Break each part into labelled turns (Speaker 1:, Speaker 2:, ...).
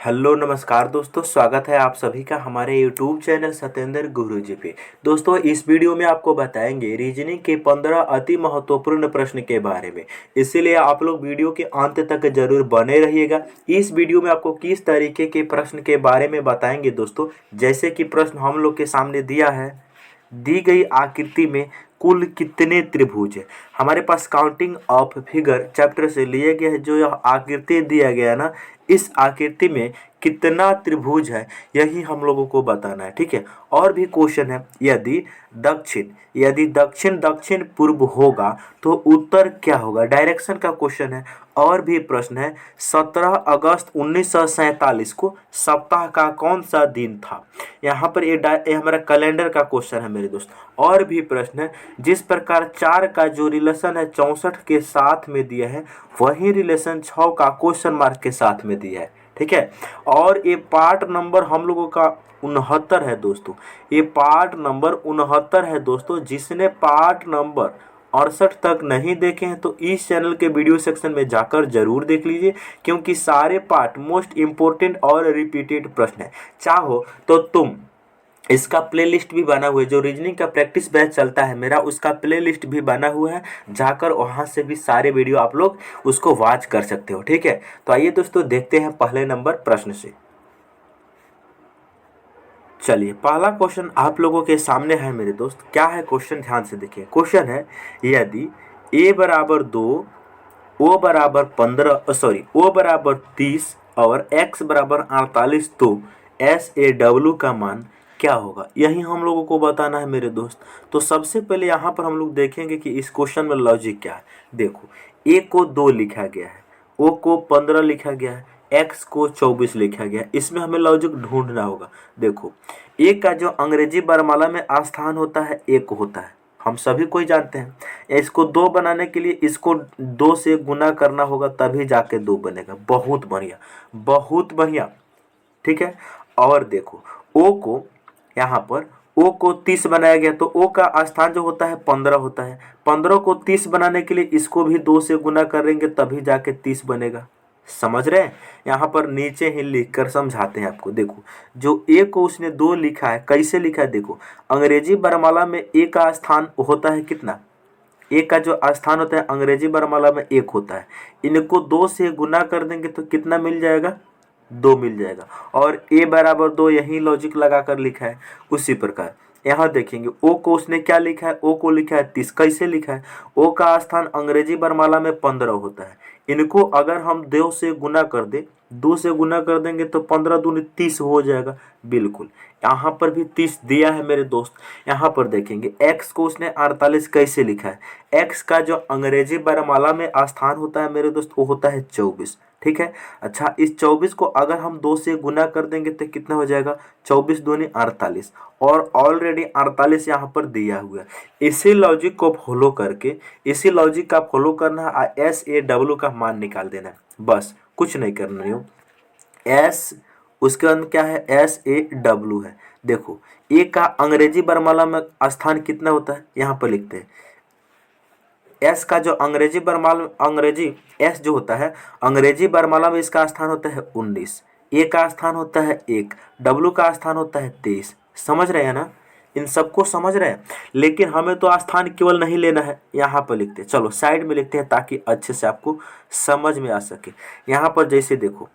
Speaker 1: Hello नमस्कार दोस्तों, स्वागत है आप सभी का हमारे यूट्यूब चैनल सत्येंद्र गुरुजी पे। दोस्तों, इस वीडियो में आपको बताएंगे रीजनिंग के 15 अति महत्वपूर्ण प्रश्न के बारे में। इसीलिए आप लोग वीडियो के अंत तक जरूर बने रहिएगा। इस वीडियो में आपको किस तरीके के प्रश्न के बारे में बताएंगे दोस्तों, जैसे कि प्रश्न हम लोग के सामने दिया है, दी गई आकृति में कुल कितने त्रिभुज है। हमारे पास काउंटिंग ऑफ फिगर चैप्टर से लिया गया है। जो यह आकृति दिया गया है ना, इस आकृति में कितना त्रिभुज है, यही हम लोगों को बताना है। ठीक है। और भी क्वेश्चन है, यदि दक्षिण दक्षिण पूर्व होगा तो उत्तर क्या होगा, डायरेक्शन का क्वेश्चन है। और भी प्रश्न है, 17 अगस्त 1947 को सप्ताह का कौन सा दिन था। यहाँ पर ये हमारा कैलेंडर का क्वेश्चन है मेरे दोस्त। और भी प्रश्न है, जिस प्रकार 4 का जो रिलेशन है 64 के साथ में दिया है, वही रिलेशन 6 का क्वेश्चन मार्क के साथ में दिया है। ठीक है। और ये पार्ट नंबर हम लोगों का 69 है दोस्तों। ये पार्ट नंबर 69 है दोस्तों। जिसने पार्ट नंबर 68 तक नहीं देखे हैं तो इस चैनल के वीडियो सेक्शन में जाकर जरूर देख लीजिए, क्योंकि सारे पार्ट मोस्ट इम्पोर्टेंट और रिपीटेड प्रश्न है। चाहो तो तुम इसका प्लेलिस्ट भी बना हुआ है, जो रीजनिंग का प्रैक्टिस बैच चलता है मेरा, उसका प्लेलिस्ट भी बना हुआ है। जाकर वहां से भी सारे वीडियो आप लोग उसको वॉच कर सकते हो। ठीक है। तो आइए दोस्तों, देखते हैं पहले नंबर प्रश्न से। चलिए, पहला क्वेश्चन आप लोगों के सामने है मेरे दोस्त। क्या है क्वेश्चन, ध्यान से देखिए। क्वेश्चन है, यदि a बराबर 2, o बराबर 30 और x बराबर 48 तो SAW का मान क्या होगा, यही हम लोगों को बताना है मेरे दोस्त। तो सबसे पहले यहाँ पर हम लोग देखेंगे कि इस क्वेश्चन में लॉजिक क्या है। देखो, a को 2 लिखा गया है, o को 15 लिखा गया है, x को 24 लिखा गया है। इसमें हमें लॉजिक ढूंढना होगा। देखो, a का जो अंग्रेजी वर्णमाला में स्थान होता है 1 होता है, हम सभी कोई जानते हैं। इसको 2 बनाने के लिए इसको 2 से गुना करना होगा, तभी जाके 2 बनेगा। बहुत बढ़िया, बहुत बढ़िया। ठीक है। और देखो, ओ को यहाँ पर ओ को 30 बनाया गया, तो ओ का स्थान जो होता है 15 होता है। 15 को 30 बनाने के लिए इसको भी 2 से गुना करेंगे, तभी जाके 30 बनेगा। समझ रहे हैं। यहाँ पर नीचे ही लिख कर समझाते हैं आपको। देखो, जो ए को उसने 2 लिखा है, कैसे लिखा है देखो। अंग्रेजी वर्णमाला में ए का स्थान होता है कितना, ए का जो स्थान होता है अंग्रेजी वर्णमाला में 1 होता है। इनको 2 से गुना कर देंगे तो कितना मिल जाएगा, 2 मिल जाएगा। और a बराबर 2, यही लॉजिक लगा कर लिखा है। उसी प्रकार यहाँ देखेंगे, ओ को उसने क्या लिखा है, ओ को लिखा है 30। कैसे लिखा है, ओ का स्थान अंग्रेजी वर्णमाला में 15 होता है। इनको अगर हम 2 से गुना कर दे, 2 से गुना कर देंगे तो 15 दूनी 30 हो जाएगा। बिल्कुल, यहाँ पर भी 30 दिया है मेरे दोस्त। यहाँ पर देखेंगे, x को उसने 48 कैसे लिखा है। x का जो अंग्रेजी वर्णमाला में स्थान होता है मेरे दोस्त, वो होता है 24। ठीक है। अच्छा, इस 24 को अगर हम 2 से गुना कर देंगे तो कितना हो जाएगा, 24 दूनी 48। और ऑलरेडी 48 यहाँ पर दिया हुआ है। इसी लॉजिक को फॉलो करके, इसी लॉजिक का फॉलो करना है, SAW का मान निकाल देना है, बस कुछ नहीं करना है। एस उसके अंदर क्या है, SAW है। देखो, ए का अंग्रेजी वर्णमाला में स्थान कितना होता है, यहाँ पर लिखते हैं। एस का जो अंग्रेजी एस जो होता है अंग्रेजी वर्णमाला में, इसका स्थान होता है 19, ए का स्थान होता है 1, डब्लू का स्थान होता है 23। समझ रहे हैं ना, इन सबको समझ रहे हैं। लेकिन हमें तो स्थान केवल नहीं लेना है, यहाँ पर लिखते हैं। चलो साइड में लिखते हैं ताकि अच्छे से आपको समझ में आ सके। यहाँ पर जैसे देखो,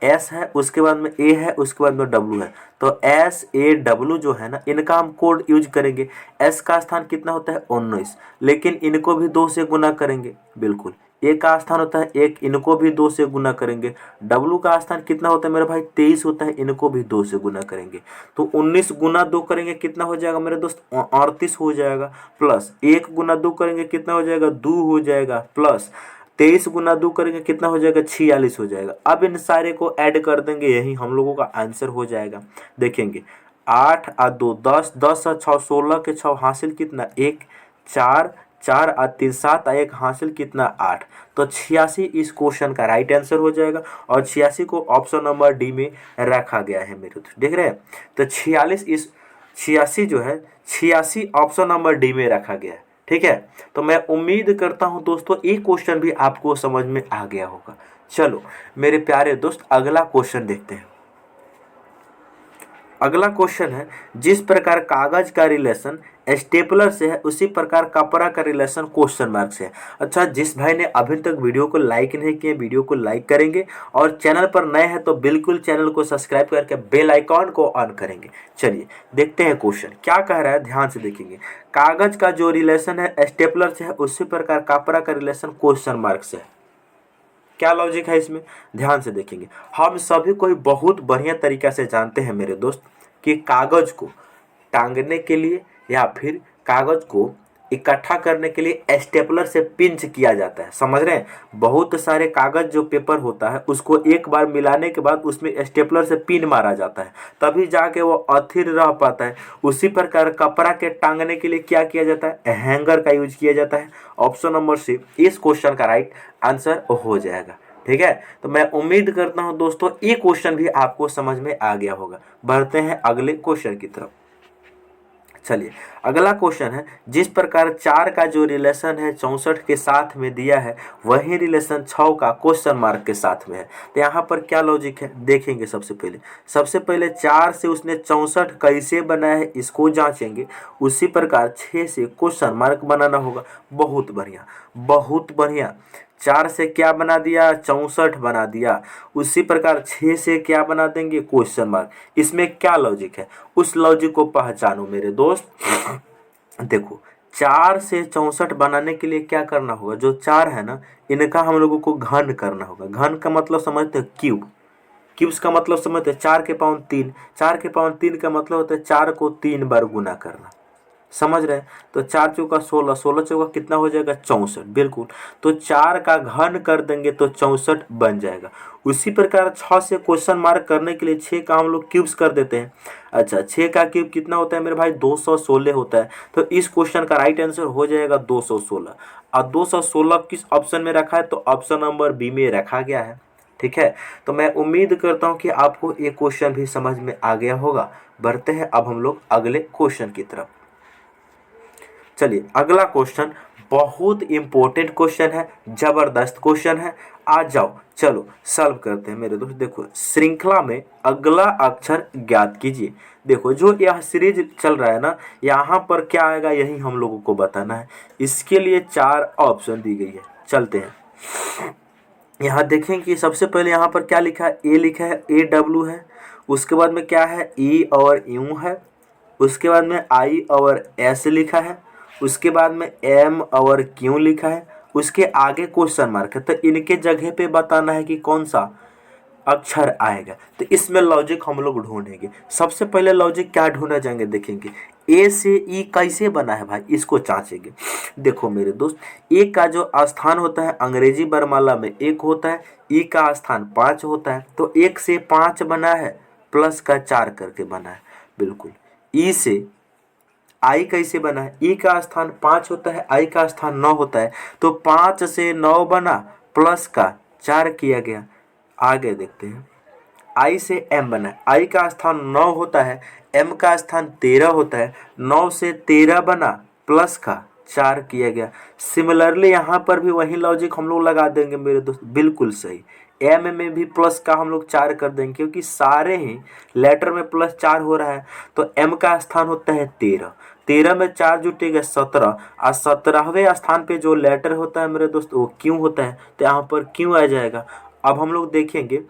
Speaker 1: एस है, उसके बाद में ए है, उसके बाद में डब्लू है। तो SAW जो है ना, इनका हम कोड यूज करेंगे। एस का स्थान कितना होता है 19, लेकिन इनको भी 2 से गुना करेंगे। बिल्कुल, ए का स्थान होता है 1, इनको भी 2 से गुना करेंगे। डब्लू का स्थान कितना होता है मेरे भाई, 23 होता है, इनको भी 2 से गुना करेंगे। तो 19 गुना 2 करेंगे, कितना हो जाएगा मेरे दोस्त, 38 हो जाएगा। प्लस 1 गुना 2 करेंगे, कितना हो जाएगा, 2 हो जाएगा। प्लस 23 गुना 2 करेंगे, कितना हो जाएगा, 46 हो जाएगा। अब इन सारे को ऐड कर देंगे, यही हम लोगों का आंसर हो जाएगा। देखेंगे, 8 और 2 10, 10 और 6 16 के 6 हासिल कितना 1, 4 4 और 3 7 और 1 हासिल कितना 8। तो 86 इस क्वेश्चन का राइट आंसर हो जाएगा। और 86 को ऑप्शन नंबर डी में रखा गया है मेरे दोस्त, देख रहे हैं। तो 86 जो है, 86 ऑप्शन नंबर डी में रखा गया है। ठीक है। तो मैं उम्मीद करता हूं दोस्तों, ये क्वेश्चन भी आपको समझ में आ गया होगा। चलो मेरे प्यारे दोस्त अगला क्वेश्चन देखते हैं। अगला क्वेश्चन है, जिस प्रकार कागज का रिलेशन स्टेपलर से है उसी प्रकार कपड़ा का रिलेशन क्वेश्चन मार्क से है। अच्छा, जिस भाई ने अभी तक वीडियो को लाइक नहीं किया, वीडियो को लाइक करेंगे और चैनल पर नए हैं तो बिल्कुल चैनल को सब्सक्राइब करके बेल आइकॉन को ऑन करेंगे। चलिए देखते हैं क्वेश्चन क्या कह रहा है, ध्यान से देखेंगे। कागज का जो रिलेशन है स्टेपलर से है उसी प्रकार कपड़ा का रिलेशन क्वेश्चन मार्क से है। क्या लॉजिक है इसमें, ध्यान से देखेंगे। हम सभी कोई बहुत बढ़िया तरीका से जानते हैं मेरे दोस्त कि कागज को टांगने के लिए या फिर कागज को इकट्ठा करने के लिए स्टेपलर से पिंच किया जाता है। समझ रहे हैं, बहुत सारे कागज जो पेपर होता है उसको एक बार मिलाने के बाद उसमें स्टेपलर से पिन मारा जाता है, तभी जाके वो अस्थिर रह पाता है। उसी प्रकार कपड़ा के टांगने के लिए क्या किया जाता है, हैंगर का यूज किया जाता है। ऑप्शन नंबर सी इस क्वेश्चन का राइट आंसर हो जाएगा। ठीक है, तो मैं उम्मीद करता हूं दोस्तों ये क्वेश्चन भी आपको समझ में आ गया होगा। बढ़ते हैं अगले क्वेश्चन की तरफ। चलिए अगला क्वेश्चन है, जिस प्रकार 4 का जो रिलेशन है 64 के साथ में दिया है वही रिलेशन 6 का क्वेश्चन मार्क के साथ में है। तो यहाँ पर क्या लॉजिक है देखेंगे। सबसे पहले 4 से उसने 64 कैसे बनाया है इसको जांचेंगे। उसी प्रकार 6 से क्वेश्चन मार्क बनाना होगा। बहुत बढ़िया, बहुत बढ़िया। 4 से क्या बना दिया, 64 बना दिया। उसी प्रकार 6 से क्या बना देंगे, क्वेश्चन मार्क। इसमें क्या लॉजिक है, उस लॉजिक को पहचानो मेरे दोस्त। देखो 4 से 64 बनाने के लिए क्या करना होगा, जो 4 है ना इनका हम लोगों को घन करना होगा। घन का मतलब समझते हैं, क्यूब। क्यूब्स का मतलब समझते हैं 4 के पावर 3। 4 के पावर 3 का मतलब होता है 4 को 3 बार गुना करना। समझ रहे हैं, तो 4 चौका 16, 16 चौका कितना हो जाएगा, 64। बिल्कुल, तो 4 का घन कर देंगे तो 64 बन जाएगा। उसी प्रकार 6 से क्वेश्चन मार्क करने के लिए 6 का हम लोग क्यूब्स कर देते हैं। अच्छा, 6 का क्यूब कितना होता है मेरे भाई, 216 होता है। तो इस क्वेश्चन का राइट आंसर हो जाएगा 216। और 216 किस ऑप्शन में रखा है, तो ऑप्शन नंबर बी में रखा गया है। ठीक है, तो मैं उम्मीद करता हूँ कि आपको ये क्वेश्चन भी समझ में आ गया होगा। बढ़ते हैं अब हम लोग अगले क्वेश्चन की तरफ। चलिए अगला क्वेश्चन बहुत इंपॉर्टेंट क्वेश्चन है, जबरदस्त क्वेश्चन है। आ जाओ चलो सॉल्व करते हैं मेरे दोस्त। देखो श्रृंखला में अगला अक्षर ज्ञात कीजिए। देखो जो यह सीरीज चल रहा है ना, यहाँ पर क्या आएगा यही हम लोगों को बताना है। इसके लिए 4 ऑप्शन दी गई है। चलते हैं, यहाँ देखें कि सबसे पहले यहाँ पर क्या लिखा है, ए लिखा है, ए डब्ल्यू है। उसके बाद में क्या है, ई और यू है। उसके बाद में आई और एस लिखा है। उसके बाद में एम और क्यू लिखा है। उसके आगे क्वेश्चन मार्क है। तो इनके जगह पे बताना है कि कौन सा अक्षर आएगा। तो इसमें लॉजिक हम लोग ढूंढेंगे। सबसे पहले लॉजिक क्या ढूंढा जाएंगे, देखेंगे ए से ई कैसे बना है भाई, इसको जांचेंगे। देखो मेरे दोस्त, ए का जो स्थान होता है अंग्रेजी वर्णमाला में 1 होता है, ई का स्थान 5 होता है। तो 1 से 5 बना है, प्लस का 4 करके बना है। बिल्कुल, ई से आई कैसे बना है, ई का स्थान 5 होता है, आई का स्थान 9 होता है। तो 5 से 9 बना, प्लस का 4 किया गया। आगे देखते हैं, आई से एम बना है, आई का स्थान 9 होता है, एम का स्थान 13 होता है। 9 से 13 बना, प्लस का 4 किया गया। सिमिलरली यहाँ पर भी वही लॉजिक हम लोग लगा देंगे मेरे दोस्त। बिल्कुल सही, एम में भी प्लस का हम लोग 4 कर देंगे, क्योंकि सारे ही लेटर में प्लस 4 हो रहा है। तो एम का स्थान होता है 13, 13 में 4 जुटेगा 17, और 17वें स्थान पे जो लेटर होता है मेरे दोस्त वो क्यों होता है। तो यहाँ पर क्यों आ जाएगा। अब हम लोग देखेंगे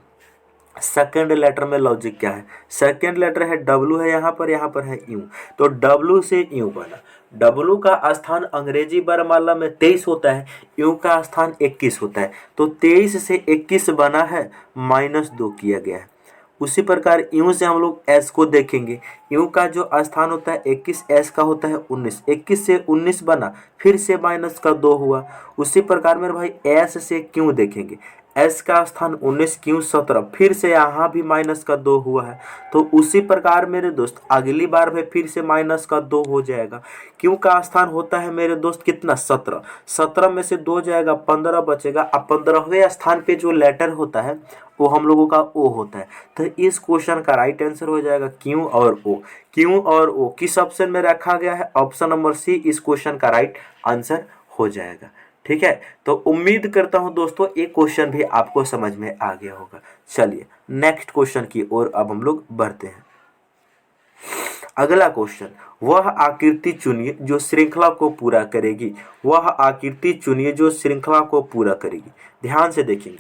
Speaker 1: सेकेंड लेटर में लॉजिक क्या है। सेकेंड लेटर है डब्लू है, यहाँ पर है यू। तो डब्लू से यू बना। डब्लू का स्थान अंग्रेजी वर्णमाला में 23 होता है, यू का स्थान 21 होता है। तो 23 से 21 बना है, -2 किया गया है। उसी प्रकार यू से हम लोग एस को देखेंगे। यू का जो स्थान होता है 21, एस का होता है 19। 21 से 19 बना, फिर से -2 हुआ। उसी प्रकार मेरे भाई एस से क्यों देखेंगे। एस का स्थान 19, क्यों 17, फिर से यहाँ भी -2 हुआ है। तो उसी प्रकार मेरे दोस्त अगली बार में फिर से -2 हो जाएगा। क्यों का स्थान होता है मेरे दोस्त कितना, 17। 17 में से 2 जाएगा, 15 बचेगा। अब 15वें स्थान पे जो लेटर होता है वो हम लोगों का ओ होता है। तो इस क्वेश्चन का राइट आंसर हो जाएगा क्यू और ओ। क्यू और ओ किस ऑप्शन में रखा गया है, ऑप्शन नंबर सी इस क्वेश्चन का राइट आंसर हो जाएगा। ठीक है, तो उम्मीद करता हूं दोस्तों ये क्वेश्चन भी आपको समझ में आ गया होगा। चलिए नेक्स्ट क्वेश्चन की ओर अब हम लोग बढ़ते हैं। अगला क्वेश्चन, वह आकृति चुनिए जो श्रृंखला को पूरा करेगी। वह आकृति चुनिए जो श्रृंखला को पूरा करेगी। ध्यान से देखेंगे,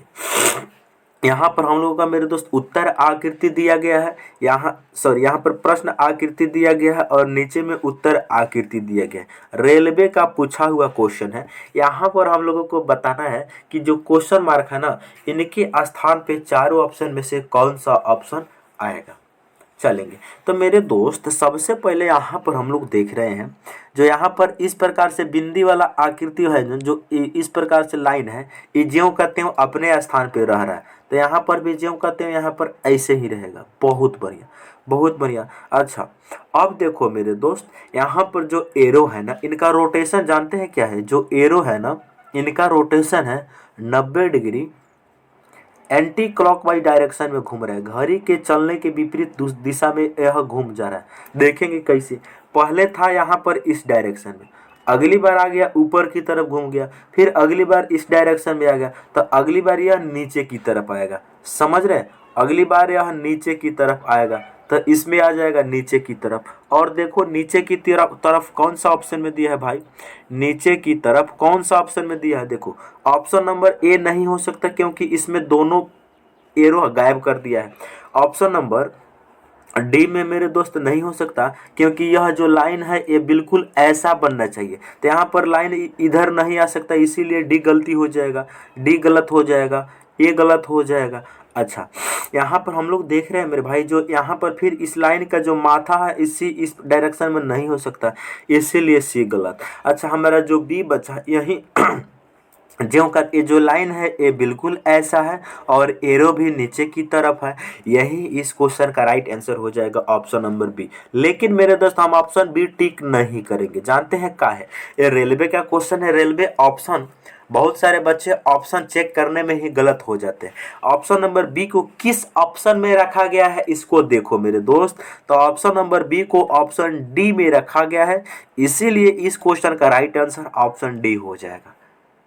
Speaker 1: यहाँ पर हम लोगों का मेरे दोस्त उत्तर आकृति दिया गया है, यहाँ पर प्रश्न आकृति दिया गया है और नीचे में उत्तर आकृति दिया गया है। रेलवे का पूछा हुआ क्वेश्चन है। यहाँ पर हम लोगों को बताना है कि जो क्वेश्चन मार्क है ना, इनके स्थान पे चारों ऑप्शन में से कौन सा ऑप्शन आएगा। चलेंगे तो मेरे दोस्त सबसे पहले यहाँ पर हम लोग देख रहे हैं, जो यहाँ पर इस प्रकार से बिंदी वाला आकृति है, जो इस प्रकार से लाइन है, ये ज्यों कहते हैं अपने स्थान पे रह रहा है, तो यहाँ पर भी ज्यों कहते हैं यहाँ पर ऐसे ही रहेगा। बहुत बढ़िया, बहुत बढ़िया। अच्छा अब देखो मेरे दोस्त, यहाँ पर जो एरो है ना, इनका रोटेशन जानते हैं क्या है? जो एरो है ना, इनका रोटेशन है 90 डिग्री एंटी क्लॉकवाइज डायरेक्शन में घूम रहा है। घड़ी के चलने के विपरीत दिशा में यह घूम जा रहा है। देखेंगे कैसे, पहले था यहाँ पर इस डायरेक्शन में, अगली बार आ गया ऊपर की तरफ घूम गया, फिर अगली बार इस डायरेक्शन में आ गया, तो अगली बार यह नीचे की तरफ आएगा। समझ रहे हैं? अगली बार यह नीचे की तरफ आएगा तो इसमें आ जाएगा नीचे की तरफ। और देखो नीचे की तरफ कौन सा ऑप्शन में दिया है भाई? नीचे की तरफ कौन सा ऑप्शन में दिया है? देखो ऑप्शन नंबर ए नहीं हो सकता क्योंकि इसमें दोनों एरो गायब कर दिया है। ऑप्शन नंबर डी में मेरे दोस्त नहीं हो सकता क्योंकि यह जो लाइन है ये बिल्कुल ऐसा बनना चाहिए, तो यहाँ पर लाइन इधर नहीं आ सकता, इसीलिए डी गलती हो जाएगा, डी गलत हो जाएगा, ये गलत हो जाएगा। अच्छा यहाँ पर हम लोग देख रहे हैं मेरे भाई, जो यहाँ पर फिर इस लाइन का जो माथा है इस डायरेक्शन में नहीं हो सकता, इसीलिए सी गलत। अच्छा हमारा जो बी बचा यही ज्यों का ये जो लाइन है ये बिल्कुल ऐसा है और एरो भी नीचे की तरफ है, यही इस क्वेश्चन का राइट आंसर हो जाएगा ऑप्शन नंबर बी। लेकिन मेरे दोस्त हम ऑप्शन बी टिक नहीं करेंगे, जानते हैं क्या है? ये रेलवे का क्वेश्चन है, रेलवे ऑप्शन बहुत सारे बच्चे ऑप्शन चेक करने में ही गलत हो जाते हैं। ऑप्शन नंबर बी को किस ऑप्शन में रखा गया है इसको देखो मेरे दोस्त, तो ऑप्शन नंबर बी को ऑप्शन डी में रखा गया है, इसीलिए इस क्वेश्चन का राइट आंसर ऑप्शन डी हो जाएगा।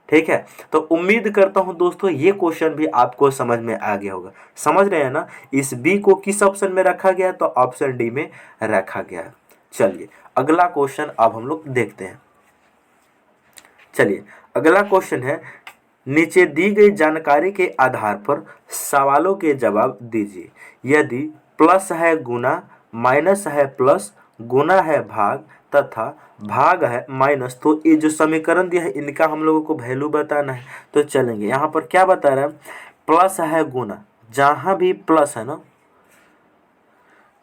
Speaker 1: ठीक है, तो उम्मीद करता हूं दोस्तों ये क्वेश्चन भी आपको समझ में आ गया होगा। समझ रहे हैं ना, इस बी को किस ऑप्शन में रखा गया? तो ऑप्शन डी में रखा गया है। चलिए अगला क्वेश्चन अब हम लोग देखते हैं। चलिए अगला क्वेश्चन है, नीचे दी गई जानकारी के आधार पर सवालों के जवाब दीजिए। यदि प्लस है गुना, माइनस है प्लस, गुना है भाग तथा भाग है माइनस, तो ये जो समीकरण दिया है इनका हम लोगों को वैल्यू बताना है। तो चलेंगे यहाँ पर क्या बता रहा है? प्लस है गुना, जहाँ भी प्लस है ना,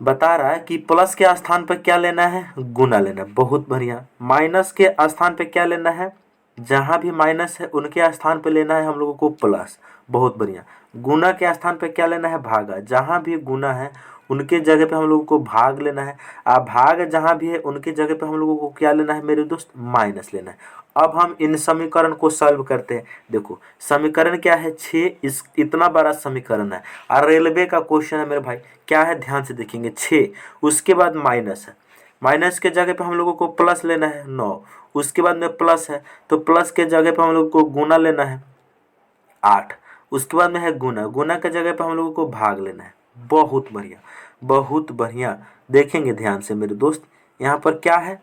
Speaker 1: बता रहा है कि प्लस के स्थान पर क्या लेना है? गुना लेना है। बहुत बढ़िया। माइनस के स्थान पे क्या लेना है? जहाँ भी माइनस है उनके स्थान पे लेना है हम लोगों को प्लस। बहुत बढ़िया। गुना के स्थान पे क्या लेना है? भागा। जहाँ भी गुना है उनके जगह पे हम लोगों को भाग लेना है। भाग जहाँ भी है उनके जगह पे हम लोगों को क्या लेना है मेरे दोस्त? माइनस लेना है। अब हम इन समीकरण को सॉल्व करते हैं। देखो समीकरण क्या है? 6, इतना बड़ा समीकरण है और रेलवे का क्वेश्चन है मेरे भाई। क्या है? ध्यान से देखेंगे। 6 उसके बाद माइनस है, माइनस के जगह पे हम लोगों को प्लस लेना है 9, उसके बाद में प्लस है तो प्लस के जगह पे हम लोगों को गुना लेना है 8, उसके बाद में है गुना, गुना के जगह पे हम लोगों को भाग लेना है। बहुत बढ़िया, बहुत बढ़िया। देखेंगे ध्यान से मेरे दोस्त, यहाँ पर क्या है?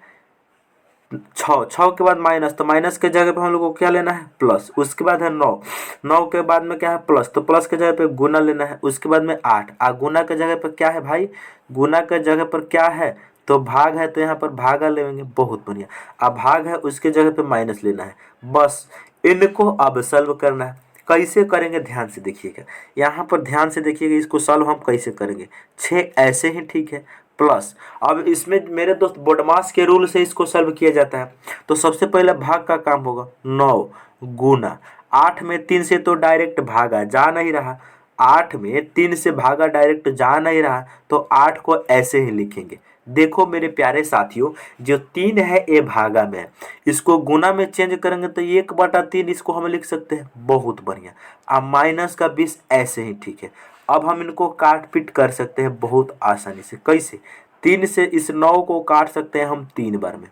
Speaker 1: 6 के बाद माइनस, तो माइनस के जगह पे हम लोग को क्या लेना है? प्लस। उसके बाद है 9 के बाद में क्या है? प्लस, तो प्लस के जगह पे गुना लेना है। उसके बाद में 8, गुना के जगह पर क्या है भाई? गुना के जगह पर क्या है? तो भाग है, तो यहाँ पर भागा लेंगे। बहुत बढ़िया। अब भाग है उसके जगह पे माइनस लेना है। बस इनको अब सॉल्व करना है। कैसे करेंगे ध्यान से देखिएगा, यहाँ पर ध्यान से देखिएगा, इसको सॉल्व हम कैसे करेंगे। 6 ऐसे ही ठीक है, प्लस अब इसमें मेरे दोस्त बोडमास के रूल से इसको सॉल्व किया जाता है। तो सबसे पहले भाग का काम होगा। 9 गुना 8 में 3 से तो डायरेक्ट भागा जा नहीं रहा, 8 में 3 से भागा डायरेक्ट जा नहीं रहा, तो 8 को ऐसे ही लिखेंगे। देखो मेरे प्यारे साथियों, जो 3 है ये भागा में है, इसको गुना में चेंज करेंगे तो 1/3 इसको हम लिख सकते हैं। बहुत बढ़िया। अब माइनस का 20 ऐसे ही ठीक है। अब हम इनको काट पीट कर सकते हैं बहुत आसानी से। कैसे? 3 से इस 9 को काट सकते हैं हम 3 बार में,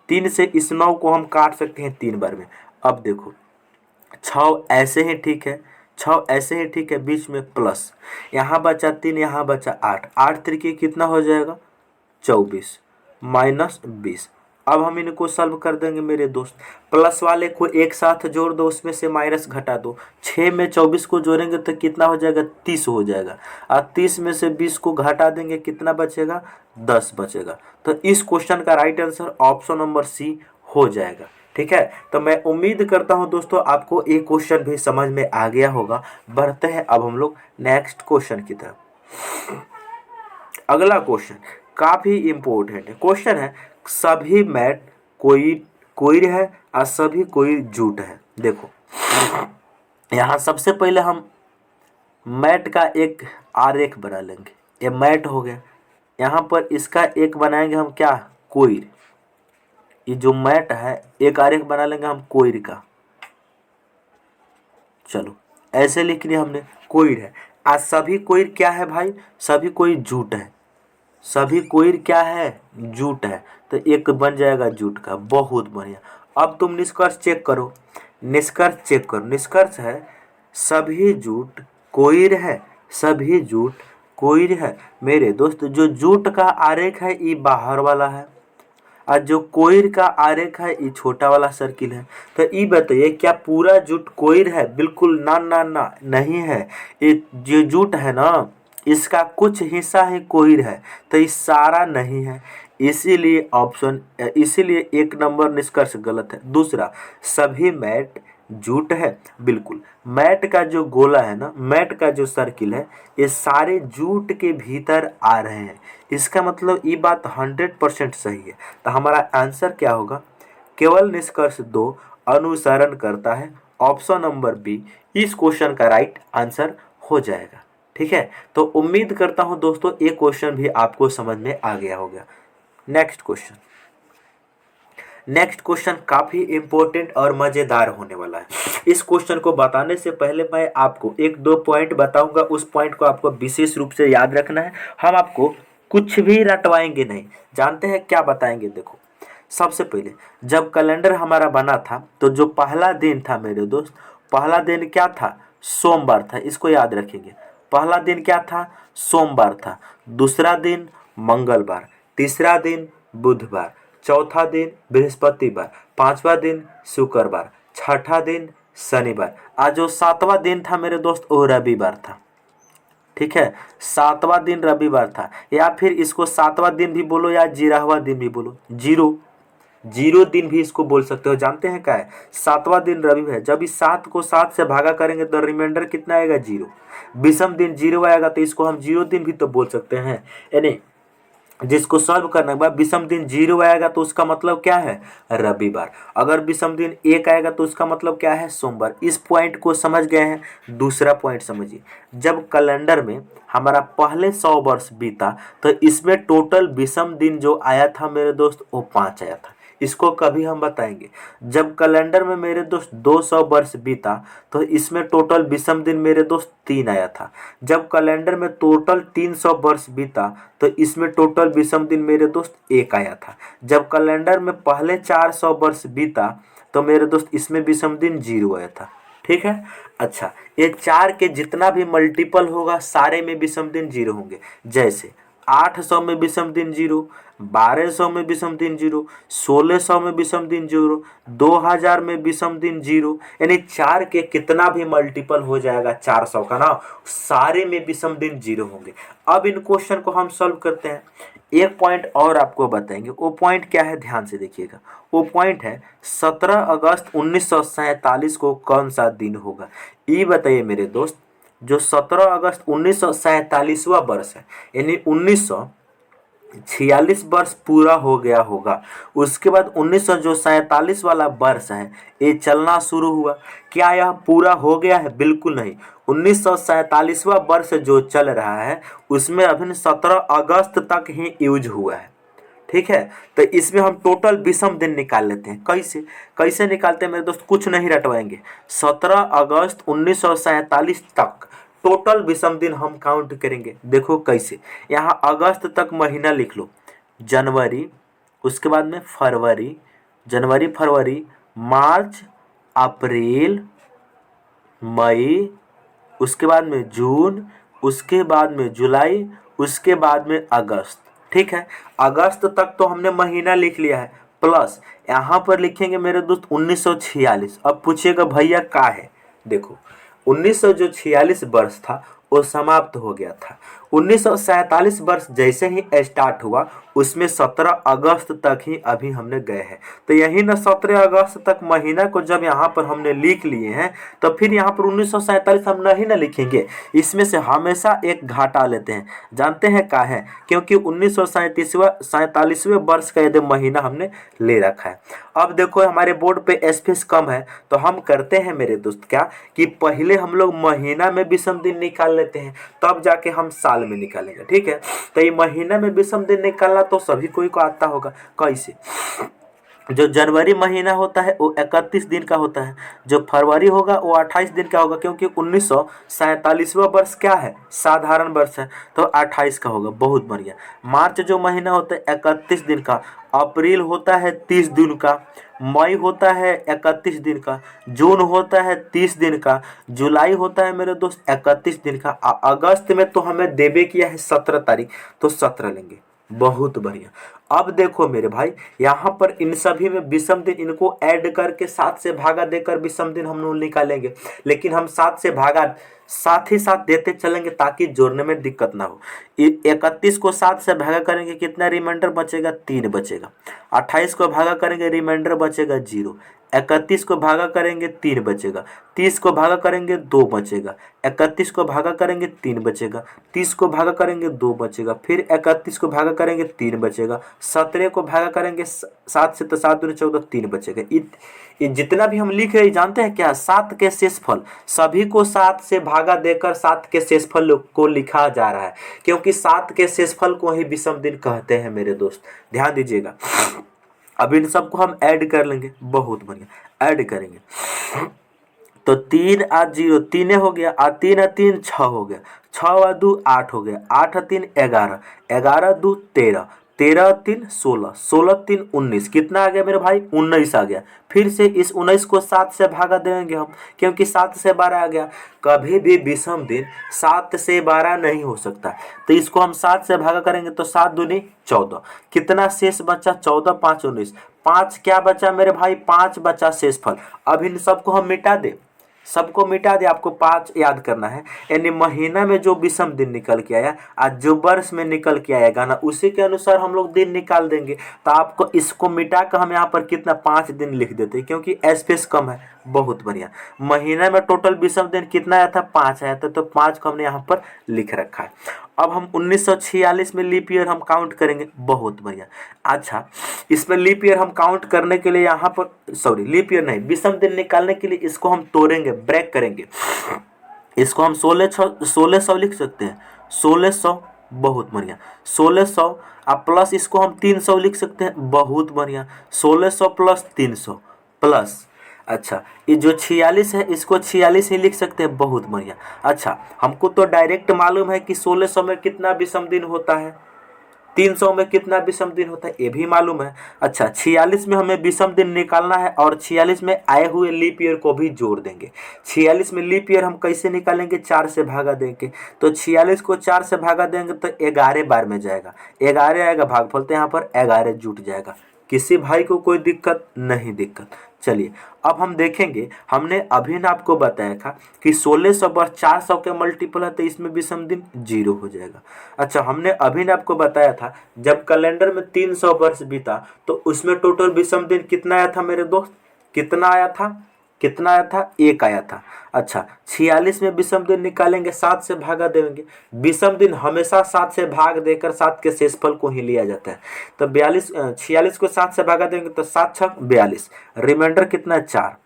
Speaker 1: 3 से इस 9 को हम काट सकते हैं 3 बार में। अब देखो छः ऐसे ही ठीक है, छः ऐसे ही ठीक है, बीच में प्लस, यहाँ बचा 3, यहाँ बचा 8, 8 त्रिके कितना हो जाएगा 24 माइनस 20। अब हम इनको सॉल्व कर देंगे मेरे दोस्त। प्लस वाले को एक साथ जोड़ दो, उसमें से माइनस घटा दो। 6 में 24 को जोड़ेंगे तो कितना हो जाएगा 30 हो जाएगा, और 30 में से 20 को घटा देंगे कितना बचेगा 10 बचेगा। तो इस क्वेश्चन का right answer option number C हो जाएगा। ठीक है, तो मैं उम्मीद करता हूं दोस्तों आपको ये क्वेश्चन भी समझ में आ गया होगा। बढ़ते हैं अब हम लोग नेक्स्ट क्वेश्चन की तरफ। अगला क्वेश्चन काफी इंपॉर्टेंट है क्वेश्चन है, सभी मैट कोई कोई है और सभी कोई जूट है। देखो यहाँ सबसे पहले हम मैट का एक आरेख बना लेंगे, ये मैट हो गया। यहाँ पर इसका एक बनाएंगे हम क्या, कोई, ये जो मैट है एक आरेख बना लेंगे हम कोई का। चलो ऐसे लिख लिया हमने, कोई है। आज सभी कोई क्या है भाई, सभी कोई जूट है, सभी कोई क्या है जूट है, तो एक बन जाएगा जूट का। बहुत बढ़िया। अब तुम निष्कर्ष चेक करो, निष्कर्ष चेक करो। निष्कर्ष है सभी जूट कोई है, सभी जूट कोई है। मेरे दोस्त जो जूट का आरेख है ये बाहर वाला है, और जो कोयर का आरेख है ये छोटा वाला सर्किल है। तो ये बताइए क्या पूरा जूट कोयर है, बिल्कुल ना ना ना नहीं है। ये जो जूट है ना इसका कुछ हिस्सा ही कोयर है, तो ये सारा नहीं है, इसीलिए ऑप्शन, इसीलिए एक नंबर निष्कर्ष गलत है। दूसरा, सभी मैट जूट है, बिल्कुल मैट का जो गोला है ना, मैट का जो सर्किल है ये सारे जूट के भीतर आ रहे हैं, इसका मतलब ये बात 100% सही है। तो हमारा आंसर क्या होगा, केवल निष्कर्ष 2 अनुसरण करता है, ऑप्शन नंबर बी इस क्वेश्चन का राइट आंसर हो जाएगा। ठीक है, तो उम्मीद करता हूं दोस्तों ये क्वेश्चन भी आपको समझ में आ गया होगा। नेक्स्ट क्वेश्चन, नेक्स्ट क्वेश्चन काफी इंपॉर्टेंट और मजेदार होने वाला है। इस क्वेश्चन को बताने से पहले मैं आपको एक दो पॉइंट बताऊंगा, उस पॉइंट को आपको विशेष रूप से याद रखना है। हम आपको कुछ भी रटवाएंगे नहीं, जानते हैं क्या बताएंगे। देखो सबसे पहले जब कैलेंडर हमारा बना था तो जो पहला दिन था मेरे दोस्त, पहला दिन क्या था, सोमवार था, इसको याद रखेंगे। पहला दिन क्या था, सोमवार था। दूसरा दिन मंगलवार, तीसरा दिन बुधवार, चौथा दिन बृहस्पतिवार, पांचवा दिन शुक्रवार, छठा दिन शनिवार, आज जो सातवां दिन था मेरे दोस्त वो रविवार था। ठीक है, सातवां दिन रविवार था, या फिर इसको सातवां दिन भी बोलो या 11वां दिन भी बोलो, जीरो दिन भी इसको बोल सकते हो। जानते हैं क्या है, सातवां दिन रविवार है। जब इस 7 को 7 से भागा करेंगे तो रिमाइंडर कितना आएगा 0, विषम दिन 0 आएगा, तो इसको हम 0 दिन भी तो बोल सकते हैं। यानी जिसको सॉल्व करने के बाद विषम दिन 0 आएगा तो उसका मतलब क्या है, रविवार। अगर विषम दिन 1 आएगा तो उसका मतलब क्या है, सोमवार। इस पॉइंट को समझ गए हैं। दूसरा पॉइंट समझिए, जब कैलेंडर में हमारा पहले 100 वर्ष बीता तो इसमें टोटल विषम दिन जो आया था मेरे दोस्त वो 5 आया था। इसको कभी हम बताएंगे। जब कैलेंडर में मेरे दोस्त 200 वर्ष बीता तो इसमें टोटल विषम दिन मेरे दोस्त 3 आया था। जब कैलेंडर में टोटल 300 वर्ष बीता तो इसमें टोटल विषम दिन मेरे दोस्त 1 आया था। जब कैलेंडर में पहले 400 वर्ष बीता तो मेरे दोस्त इसमें विषम दिन 0 आया था। ठीक है, अच्छा ये 4 के जितना भी मल्टीपल होगा सारे में विषम दिन 0 होंगे। जैसे 800 में विषम दिन 0, 1200 में विषम दिन 0, 1600 में विषम दिन 0, 2000 में विषम दिन 0, यानी 4 के कितना भी मल्टीपल हो जाएगा 400 का ना, सारे में विषम दिन 0 होंगे। अब इन क्वेश्चन को हम सॉल्व करते हैं। एक पॉइंट और आपको बताएंगे, वो पॉइंट क्या है ध्यान से देखिएगा। वो पॉइंट है 17 अगस्त 1947 को कौन सा दिन होगा। ये बताइए मेरे दोस्त, जो 17 अगस्त 1947वां वर्ष है, यानी 1946 वर्ष पूरा हो गया होगा। उसके बाद 1947 वाला वर्ष है ये चलना शुरू हुआ। क्या यह पूरा हो गया है, बिल्कुल नहीं। 1947वां वर्ष जो चल रहा है उसमें अभी 17 अगस्त तक ही यूज हुआ है। ठीक है, तो इसमें हम टोटल विषम दिन निकाल लेते हैं। कैसे कैसे निकालते हैं मेरे दोस्त, कुछ नहीं रटवाएंगे। 17 अगस्त 1947 तक टोटल विषम दिन हम काउंट करेंगे। देखो कैसे, यहाँ अगस्त तक महीना लिख लो, जनवरी, उसके बाद में फरवरी, जनवरी फरवरी, मार्च, अप्रैल, मई, उसके बाद में जून, उसके बाद में जुलाई, उसके बाद में अगस्त। ठीक है, अगस्त तक तो हमने महीना लिख लिया है। प्लस यहाँ पर लिखेंगे मेरे दोस्त 1946। अब पूछिएगा भैया क्या है, देखो 1946 वर्ष था वो समाप्त हो गया था। 1947 वर्ष जैसे ही स्टार्ट हुआ उसमें 17 अगस्त तक ही अभी हमने गए हैं। तो यही ना 17 अगस्त तक महीना को जब यहाँ पर हमने लिख लिए हैं तो फिर यहाँ पर 1947 हम नहीं ना लिखेंगे, इसमें से हमेशा एक घाटा लेते हैं। जानते हैं क्या है, क्योंकि 1947वें वर्ष का यदि महीना हमने ले रखा है। अब देखो हमारे बोर्ड पे स्पेस कम है तो हम करते हैं मेरे दोस्त क्या कि पहले हम लोग महीना में विषम दिन निकाल लेते हैं, तब जाके हम साल में निकालेंगे। ठीक है, तो ये महीना में विषम दिन निकालना तो सभी कोई को आता होगा। कैसे, जो जनवरी महीना होता है वो 31 दिन का होता है, जो फरवरी होगा वो 28 दिन का होगा, क्योंकि 1947वां वर्ष क्या है, साधारण वर्ष है, तो 28 का होगा। बहुत बढ़िया। मार्च जो महीना होता है 31 दिन का, अप्रैल होता है 30 दिन का, मई होता है 31 दिन का, जून होता है 30 दिन का, जुलाई होता है मेरे दोस्त 31 दिन का, अगस्त में तो हमें देवे किया है 17 तारीख, तो 17 लेंगे। बहुत बढ़िया। अब देखो मेरे भाई, यहाँ पर इन सभी में विषम दिन इनको ऐड करके 7 से भागा देकर विषम दिन हम लोग निकालेंगे, लेकिन हम 7 से भागा साथ ही साथ देते चलेंगे ताकि जोड़ने में दिक्कत ना हो। 31 को 7 से भागा करेंगे कितना रिमाइंडर बचेगा, 3 बचेगा। 28 को भागा करेंगे रिमाइंडर बचेगा 0। 31 को भागा करेंगे 3 बचेगा। 30 को भागा करेंगे 2 बचेगा। 31 को भागा करेंगे 3 बचेगा। 30 को भागा करेंगे 2 बचेगा। फिर 31 को भागा करेंगे 3 बचेगा। 17 को भागा करेंगे 7 से, तो 7 दूनी 14, 3 बचेगा। ये जितना भी हम लिख रहे हैं जानते हैं क्या, 7 के शेषफल, सभी को 7 से भागा देकर 7 के शेषफल को लिखा जा रहा है, क्योंकि 7 के शेषफल को ही विषम दिन कहते हैं मेरे दोस्त, ध्यान दीजिएगा। अब इन सबको हम ऐड कर लेंगे। बहुत बढ़िया, ऐड करेंगे तो 3 8 0 3 हो गया, 3 3 6 हो गया, 6 2 8 हो गया, 8 3 11, 11 2 13, 13 3 16, 16 3 19, कितना आ गया मेरे भाई, 19 आ गया। फिर से इस 19 को 7 से भागा देंगे हम, क्योंकि 7 से 12 आ गया। कभी भी विषम दिन 7 से 12 नहीं हो सकता, तो इसको हम 7 से भागा करेंगे तो 7 दूनी 14, कितना शेष बचा, 14 5 19, 5 क्या बचा मेरे भाई, 5 बचा शेषफल। अब इन सबको हम मिटा दे, सबको मिटा दे, आपको 5 याद करना है। यानी महीना में जो विषम दिन निकल के आया, आज जो वर्ष में निकल के आएगा ना, उसी के अनुसार हम लोग दिन निकाल देंगे। तो आपको इसको मिटा कर हम यहाँ पर कितना 5 दिन लिख देते हैं, क्योंकि स्पेस कम है। बहुत बढ़िया। महीना में टोटल विषम दिन कितना आया था, 5 आया था, तो 5 को हमने यहाँ पर लिख रखा है। अब हम 1946 में लीप ईयर हम काउंट करेंगे। बहुत बढ़िया। अच्छा, इसमें लीप ईयर हम काउंट करने के लिए यहाँ पर, सॉरी लीप ईयर नहीं, विषम दिन निकालने के लिए इसको हम तोड़ेंगे, ब्रेक करेंगे। इसको हम 1600 लिख सकते हैं, 1600। बहुत बढ़िया, 1600। अब प्लस इसको हम 300 लिख सकते हैं। बहुत बढ़िया, 1600 प्लस 300 प्लस, अच्छा ये जो 46 है इसको 46 ही लिख सकते हैं। बहुत बढ़िया। अच्छा, हमको तो डायरेक्ट मालूम है कि 1600 में कितना विषम दिन होता है, 300 में कितना विषम दिन होता है, ये भी मालूम है। अच्छा, 46 में हमें विषम दिन निकालना है और 46 में आए हुए लीप ईयर को भी जोड़ देंगे। 46 में लीप ईयर हम कैसे निकालेंगे, 4 से भागा देंगे, तो 46 को 4 से भागा देंगे तो 11 बार में जाएगा, 11 आएगा भागफल, तो यहाँ पर 11 जुट जाएगा। किसी भाई को कोई दिक्कत नहीं, दिक्कत। चलिए अब हम देखेंगे, हमने अभी ना आपको बताया था कि 1600 वर्ष 400 के मल्टीपल है, तो इसमें विषम दिन 0 हो जाएगा। अच्छा, हमने अभी ना आपको बताया था जब कैलेंडर में 300 वर्ष बीता तो उसमें टोटल विषम दिन कितना आया था मेरे दोस्त, कितना आया था, कितना आया था, 1 आया था। अच्छा, 46 में विषम दिन निकालेंगे, 7 से भागा देंगे। विषम दिन हमेशा 7 से भाग देकर 7 के शेषफल को ही लिया जाता है। तो 46 को 7 से भागा देंगे तो 7 6 42, रिमाइंडर कितना है, 4,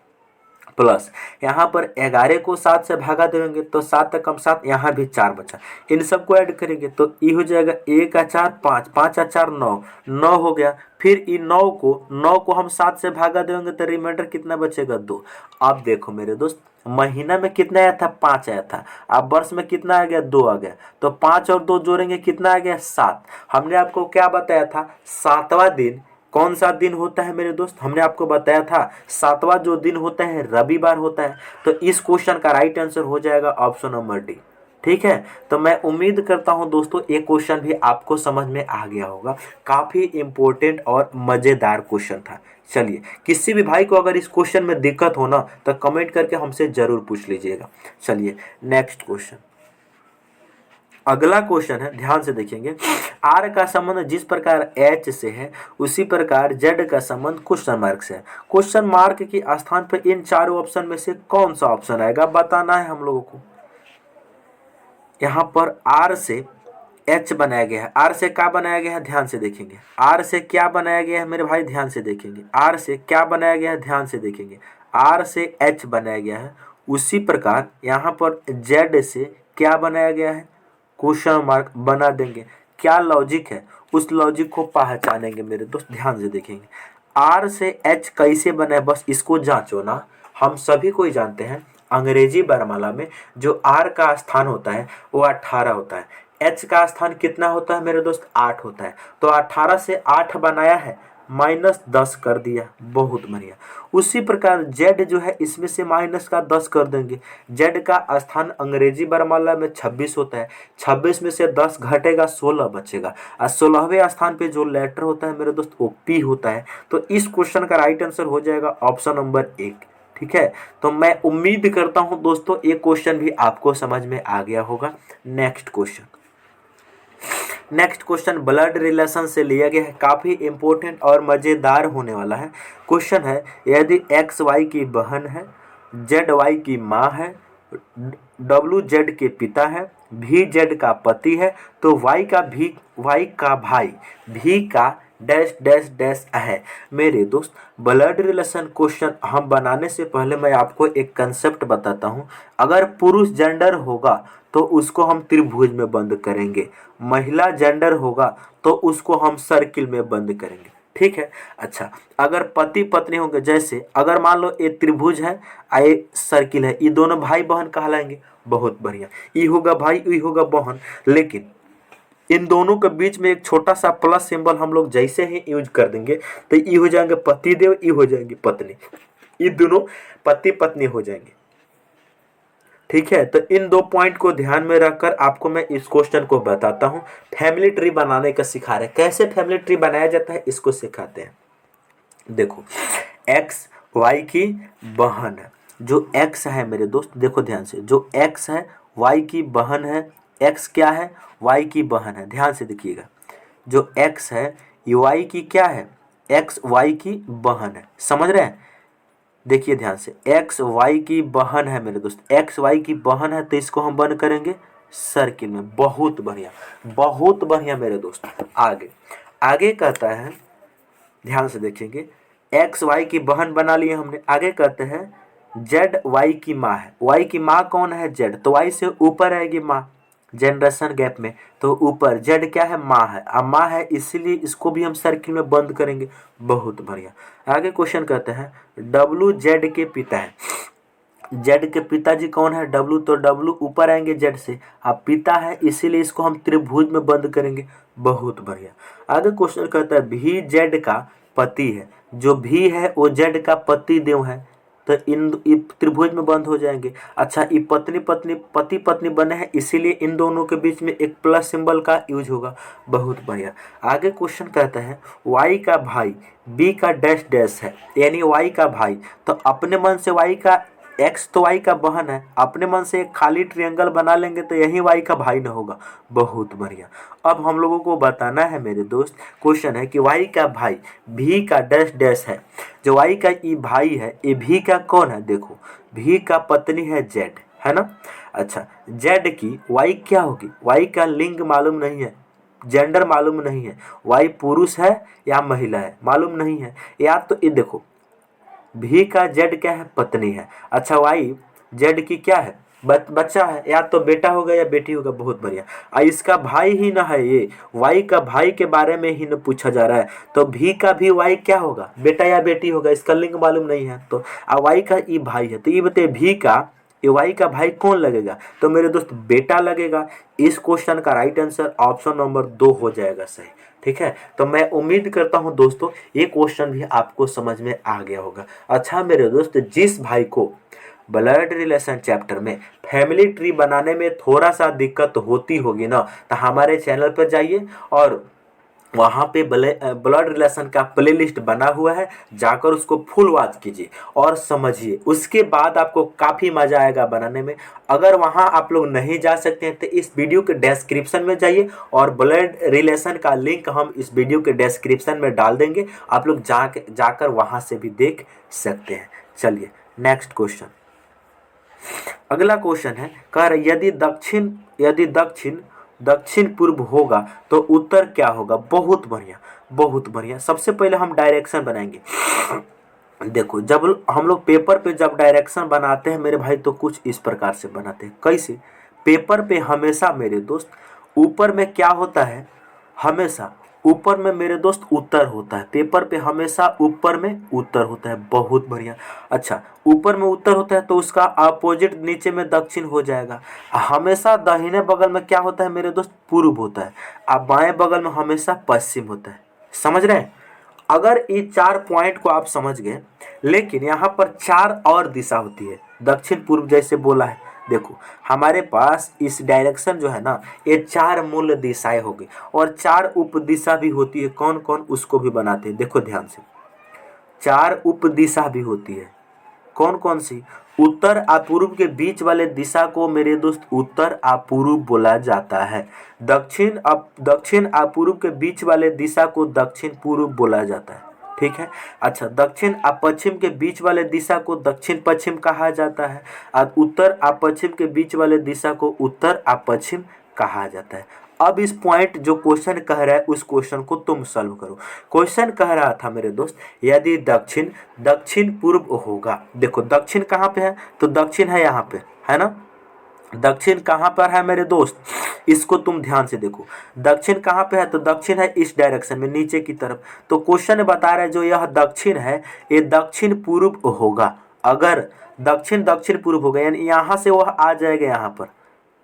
Speaker 1: प्लस यहाँ पर 11 को 7 से भागा देंगे तो 7 कम 7, यहाँ भी 4 बचा। इन सबको ऐड करेंगे तो ये हो जाएगा 1 का 4 5, 5 का 4 9, 9 हो गया। फिर इन 9 को हम 7 से भागा देंगे तो रिमाइंडर कितना बचेगा, 2। अब देखो मेरे दोस्त, महीना में कितना आया था, 5 आया था। अब वर्ष में कितना आ गया, 2 आ गया, तो 5 और 2 जोड़ेंगे कितना आ गया, 7। हमने आपको क्या बताया था, 7वां दिन कौन सा दिन होता है मेरे दोस्त? हमने आपको बताया था 7वां जो दिन होता है रविवार होता है। तो इस क्वेश्चन का राइट आंसर हो जाएगा ऑप्शन नंबर डी। ठीक है, तो मैं उम्मीद करता हूं दोस्तों ये क्वेश्चन भी आपको समझ में आ गया होगा। काफ़ी इम्पोर्टेंट और मज़ेदार क्वेश्चन था। चलिए, किसी भी भाई को अगर इस क्वेश्चन में दिक्कत हो ना तो कमेंट करके हमसे ज़रूर पूछ लीजिएगा। चलिए नेक्स्ट क्वेश्चन, अगला क्वेश्चन है, ध्यान से देखेंगे। आर का संबंध जिस प्रकार एच से है उसी प्रकार जेड का संबंध क्वेश्चन मार्क से है। क्वेश्चन मार्क के स्थान पर इन चारों ऑप्शन में से कौन सा ऑप्शन आएगा बताना है हम लोगों को। यहाँ पर आर से एच बनाया गया है, आर से क्या बनाया गया है ध्यान से देखेंगे। आर से क्या बनाया गया है मेरे भाई, ध्यान से देखेंगे। आर से क्या बनाया गया है, ध्यान से देखेंगे। आर से एच बनाया गया है, उसी प्रकार यहाँ पर जेड से क्या बनाया गया है, क्वेश्चन मार्क बना देंगे। क्या लॉजिक है उस लॉजिक को पहचानेंगे मेरे दोस्त, ध्यान से देखेंगे। आर से एच कैसे बना है बस इसको जांचो ना। हम सभी कोई जानते हैं अंग्रेजी वर्णमाला में जो आर का स्थान होता है वो 18 होता है, एच का स्थान कितना होता है मेरे दोस्त, 8 होता है। तो 18 से 8 बनाया है, -10 कर दिया, बहुत बढ़िया। उसी प्रकार जेड जो है इसमें से -10 कर देंगे। जेड का स्थान अंग्रेजी वर्णमाला में 26 होता है, 26 में से 10 घटेगा 16 बचेगा, और 16वें स्थान पे जो लेटर होता है मेरे दोस्त वो पी होता है। तो इस क्वेश्चन का राइट आंसर हो जाएगा ऑप्शन नंबर 1। ठीक है, तो मैं उम्मीद करता हूं दोस्तों ये क्वेश्चन भी आपको समझ में आ गया होगा। नेक्स्ट क्वेश्चन ब्लड रिलेशन से लिया गया है, काफ़ी इंपॉर्टेंट और मज़ेदार होने वाला है। क्वेश्चन है, यदि एक्स वाई की बहन है, जेड वाई की माँ है, डब्लू जेड के पिता है, भी जेड का पति है, तो वाई का भाई भी का डैश डैश डैश है। मेरे दोस्त ब्लड रिलेशन क्वेश्चन हम बनाने से पहले मैं आपको एक कंसेप्ट बताता हूँ। अगर पुरुष जेंडर होगा तो उसको हम त्रिभुज में बंद करेंगे, महिला जेंडर होगा तो उसको हम सर्किल में बंद करेंगे। ठीक है, अच्छा अगर पति पत्नी होंगे, जैसे अगर मान लो ये त्रिभुज है ये सर्किल है, ये दोनों भाई बहन कहलाएंगे, बहुत बढ़िया। ये होगा भाई, ये होगा बहन, लेकिन इन दोनों के बीच में एक छोटा सा प्लस सिंबल हम लोग जैसे ही यूज कर देंगे तो ये हो जाएंगे पति देव, ये हो जाएंगे पत्नी, ये दोनों पति पत्नी हो जाएंगे। ठीक है, तो इन 2 पॉइंट को ध्यान में रखकर आपको मैं इस क्वेश्चन को बताता हूँ। फैमिली ट्री बनाने का सिखा रहे, कैसे फैमिली ट्री बनाया जाता है इसको सिखाते हैं। देखो एक्स वाई की बहन है, जो एक्स है मेरे दोस्त देखो ध्यान से, जो एक्स है वाई की बहन है, एक्स क्या है, वाई की बहन है। ध्यान से देखिएगा, जो एक्स है ये वाई की क्या है, एक्स वाई की बहन है, समझ रहे हैं। देखिए ध्यान से, एक्स वाई की बहन है मेरे दोस्त, एक्स वाई की बहन है, तो इसको हम बंद करेंगे सर्किल में। बहुत बढ़िया, बहुत बढ़िया मेरे दोस्त। आगे कहता है, ध्यान से देखेंगे, एक्स वाई की बहन बना लिए हमने। आगे कहते हैं जेड वाई की माँ है, वाई की माँ कौन है, जेड, तो वाई से ऊपर आएगी माँ जनरेशन गैप में, तो ऊपर जेड क्या है, माँ है, अब माँ है इसीलिए इसको भी हम सर्किल में बंद करेंगे। बहुत बढ़िया। आगे क्वेश्चन कहते हैं डब्लू जेड के पिता है, जेड के पिताजी कौन है, डब्लू, तो डब्लू ऊपर आएंगे जेड से, अब पिता है इसीलिए इसको हम त्रिभुज में बंद करेंगे। बहुत बढ़िया। आगे क्वेश्चन कहता है भी जेड का पति है, जो भी है वो जेड का पति देव है, तो इन त्रिभुज में बंद हो जाएंगे। अच्छा ये पति पत्नी बने हैं इसीलिए इन दोनों के बीच में एक प्लस सिंबल का यूज होगा। बहुत बढ़िया। आगे क्वेश्चन कहता है वाई का भाई बी का डैश डैश है, यानी वाई का भाई, तो अपने मन से वाई का, एक्स तो वाई का बहन है, अपने मन से एक खाली ट्रायंगल बना लेंगे तो यही वाई का भाई न होगा। बहुत बढ़िया। अब हम लोगों को बताना है मेरे दोस्त, क्वेश्चन है कि वाई का भाई भी का डैश डैश है, जो वाई का ये भाई है ये भी का कौन है, देखो भी का पत्नी है जेड, है ना। अच्छा जेड की वाई क्या होगी, वाई का लिंग मालूम नहीं है, जेंडर मालूम नहीं है, वाई पुरुष है या महिला है मालूम नहीं है, या तो ये देखो भी का जेड क्या है, पत्नी है। अच्छा वाई जेड की क्या है, बच्चा है, या तो बेटा होगा या बेटी होगा। बहुत बढ़िया। इसका भाई ही ना है, ये वाई का भाई के बारे में ही न पूछा जा रहा है, तो भी का भी वाई क्या होगा, बेटा या बेटी होगा, इसका लिंग मालूम नहीं है, तो वाई का ई भाई है, तो ये बताइए भी का ये y का भाई कौन लगेगा? तो मेरे दोस्त बेटा लगेगा। इस क्वेश्चन का राइट आंसर ऑप्शन नंबर 2 हो जाएगा सही। ठीक है, तो मैं उम्मीद करता हूं दोस्तों ये क्वेश्चन भी आपको समझ में आ गया होगा। अच्छा मेरे दोस्त, जिस भाई को ब्लड रिलेशन चैप्टर में फैमिली ट्री बनाने में थोड़ा सा दिक्कत होती होगी ना, तो हमारे चैनल पर जाइए और वहाँ पे ब्लड रिलेशन का प्लेलिस्ट बना हुआ है, जाकर उसको फुल वॉच कीजिए और समझिए। उसके बाद आपको काफ़ी मज़ा आएगा बनाने में। अगर वहाँ आप लोग नहीं जा सकते हैं तो इस वीडियो के डिस्क्रिप्शन में जाइए और ब्लड रिलेशन का लिंक हम इस वीडियो के डिस्क्रिप्शन में डाल देंगे, आप लोग जाकर वहाँ से भी देख सकते हैं। चलिए नेक्स्ट क्वेश्चन। अगला क्वेश्चन है, कह रहे यदि दक्षिण दक्षिण पूर्व होगा तो उत्तर क्या होगा? बहुत बढ़िया, बहुत बढ़िया। सबसे पहले हम डायरेक्शन बनाएंगे। देखो, जब हम लोग पेपर पे जब डायरेक्शन बनाते हैं मेरे भाई, तो कुछ इस प्रकार से बनाते हैं। कैसे? पेपर पे हमेशा मेरे दोस्त ऊपर में क्या होता है? हमेशा ऊपर में मेरे दोस्त उत्तर होता है। पेपर पे हमेशा ऊपर में उत्तर होता है। बहुत बढ़िया। अच्छा, ऊपर में उत्तर होता है तो उसका अपोजिट नीचे में दक्षिण हो जाएगा। हमेशा दाहिने बगल में क्या होता है मेरे दोस्त? पूर्व होता है। अब बाएं बगल में हमेशा पश्चिम होता है। समझ रहे हैं? अगर ये 4 पॉइंट को आप समझ गए, लेकिन यहाँ पर 4 और दिशा होती है, दक्षिण पूर्व जैसे बोला है। देखो, हमारे पास इस डायरेक्शन जो है ना, ये 4 मूल दिशाएं होगी और 4 उप दिशा भी होती है। कौन कौन? उसको भी बनाते हैं। देखो ध्यान से, 4 उप दिशा भी होती है। कौन कौन सी? उत्तर और पूर्व के बीच वाले दिशा को मेरे दोस्त उत्तर और पूर्व बोला जाता है। दक्षिण और पूर्व के बीच वाले दिशा को दक्षिण पूर्व बोला जाता है। ठीक है। अच्छा, दक्षिण और पश्चिम के बीच वाले दिशा को दक्षिण पश्चिम कहा जाता है और उत्तर और पश्चिम के बीच वाले दिशा को उत्तर और पश्चिम कहा जाता है। अब इस पॉइंट जो क्वेश्चन कह रहा है उस क्वेश्चन को तुम सॉल्व करो। क्वेश्चन कह रहा था मेरे दोस्त, यदि दक्षिण दक्षिण पूर्व होगा। देखो दक्षिण कहाँ पे है? तो दक्षिण है यहाँ पे, है ना। दक्षिण कहाँ पर है मेरे दोस्त? इसको तुम ध्यान से देखो, दक्षिण कहाँ पे है? तो दक्षिण है इस डायरेक्शन में, नीचे की तरफ। तो क्वेश्चन बता रहा है जो यह दक्षिण है ये दक्षिण पूर्व होगा। अगर दक्षिण दक्षिण पूर्व होगा यानी यहाँ से वह आ जाएगा यहाँ पर।